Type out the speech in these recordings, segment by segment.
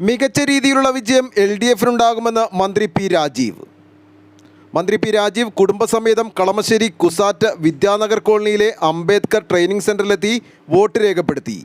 മികച്ച രീതിയിലുള്ള വിജയം LDFിനുണ്ടാകുമെന്ന് മന്ത്രി പി രാജീവ്. മന്ത്രി പി രാജീവ് കുടുംബസമേതം കളമശ്ശേരി കുസാറ്റ് വിദ്യാനഗർ കോളനിയിലെ അംബേദ്കർ ട്രെയിനിംഗ് സെന്ററിലെത്തി വോട്ട് രേഖപ്പെടുത്തി.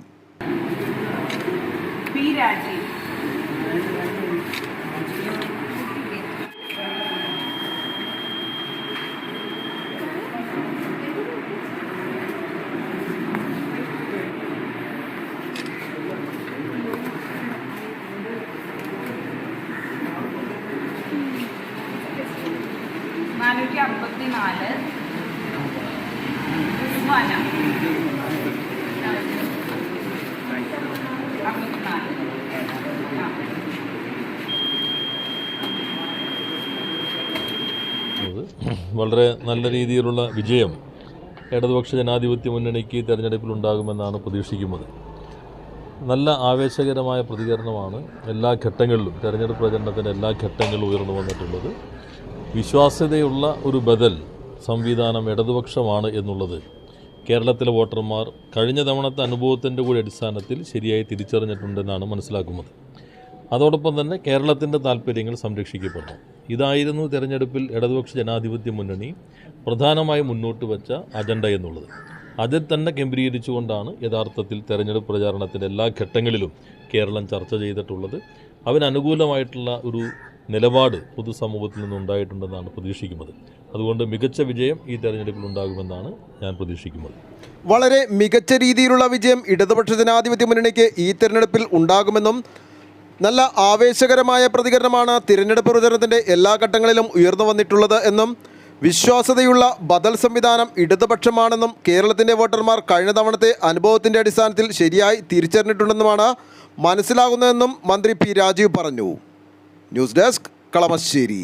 വളരെ നല്ല രീതിയിലുള്ള വിജയം ഇടതുപക്ഷ ജനാധിപത്യ മുന്നണിക്ക് തെരഞ്ഞെടുപ്പിലുണ്ടാകുമെന്നാണ് പ്രതീക്ഷിക്കുന്നത്. നല്ല ആവേശകരമായ പ്രതികരണമാണ് എല്ലാ ഘട്ടങ്ങളിലും തെരഞ്ഞെടുപ്പ് പ്രചരണത്തിൻ്റെ എല്ലാ ഘട്ടങ്ങളിലും ഉയർന്നു വന്നിട്ടുള്ളത്. വിശ്വാസ്യതയുള്ള ഒരു ബദൽ സംവിധാനം ഇടതുപക്ഷമാണ് എന്നുള്ളത് കേരളത്തിലെ വോട്ടർമാർ കഴിഞ്ഞ തവണത്തെ അനുഭവത്തിൻ്റെ കൂടി അടിസ്ഥാനത്തിൽ ശരിയായി തിരിച്ചറിഞ്ഞിട്ടുണ്ടെന്നാണ് മനസ്സിലാക്കുന്നത്. അതോടൊപ്പം തന്നെ കേരളത്തിൻ്റെ താല്പര്യങ്ങൾ സംരക്ഷിക്കപ്പെടണം. ഇതായിരുന്നു തെരഞ്ഞെടുപ്പിൽ ഇടതുപക്ഷ ജനാധിപത്യ മുന്നണി പ്രധാനമായും മുന്നോട്ട് വച്ച അജണ്ട എന്നുള്ളത്. അതിൽ തന്നെ കേന്ദ്രീകരിച്ചുകൊണ്ടാണ് യഥാർത്ഥത്തിൽ തെരഞ്ഞെടുപ്പ് പ്രചാരണത്തിൻ്റെ എല്ലാ ഘട്ടങ്ങളിലും കേരളം ചർച്ച ചെയ്തിട്ടുള്ളത്. അതിനനുകൂലമായിട്ടുള്ള ഒരു നിലപാട് പൊതുസമൂഹത്തിൽ നിന്നുണ്ടായിട്ടുണ്ടെന്നാണ് പ്രതീക്ഷിക്കുന്നത്. അതുകൊണ്ട് മികച്ച വിജയം ഈ തെരഞ്ഞെടുപ്പിൽ ഉണ്ടാകുമെന്നാണ് ഞാൻ പ്രതീക്ഷിക്കുന്നത്. വളരെ മികച്ച രീതിയിലുള്ള വിജയം ഇടതുപക്ഷ ജനാധിപത്യ മുന്നണിക്ക് ഈ തെരഞ്ഞെടുപ്പിൽ ഉണ്ടാകുമെന്നും നല്ല ആവേശകരമായ പ്രതികരണമാണ് തിരഞ്ഞെടുപ്പ് പ്രചരണത്തിൻ്റെ എല്ലാ ഘട്ടങ്ങളിലും ഉയർന്നു വന്നിട്ടുള്ളത് എന്നും വിശ്വാസ്യതയുള്ള ബദൽ സംവിധാനം ഇടതുപക്ഷമാണെന്നും കേരളത്തിൻ്റെ വോട്ടർമാർ കഴിഞ്ഞ തവണത്തെ അനുഭവത്തിൻ്റെ അടിസ്ഥാനത്തിൽ ശരിയായി തിരിച്ചറിഞ്ഞിട്ടുണ്ടെന്നുമാണ് മനസ്സിലാകുന്നതെന്നും മന്ത്രി പി രാജീവ് പറഞ്ഞു. News desk, Kalamassery.